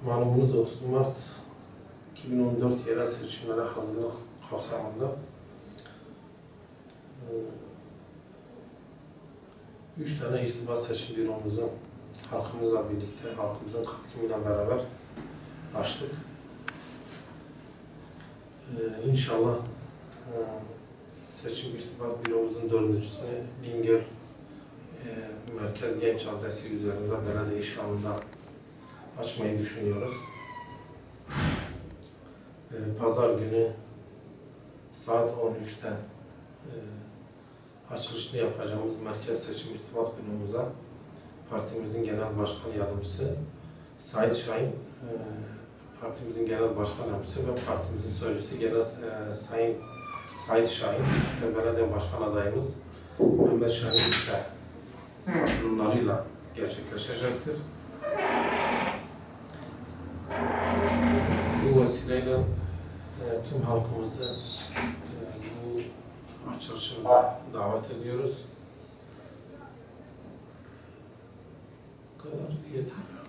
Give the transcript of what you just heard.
Malumunuz 30 Mart 2014 yerel seçimlere hazırlık kapsamında 3 tane irtibat seçim büromuzu halkımızla birlikte, halkımızın katılımıyla beraber açtık. İnşallah seçim irtibat büromuzun dördüncüsünü Bingöl Merkez Genç Adresi üzerinde belediye işgalında açmayı düşünüyoruz. Pazar günü saat 13'te açılışını yapacağımız Merkez Seçim İrtibat Büromuza partimizin genel başkan yardımcısı Sait Şahin, partimizin genel başkan yardımcısı ve partimizin sözcüsü Sayın Sait Şahin ve belediye başkan adayımız Mehmet Şahin de katılımlarıyla gerçekleşecektir. Bu vesileyle tüm halkımızı bu açılışımıza davet ediyoruz. Bu kadar yeter.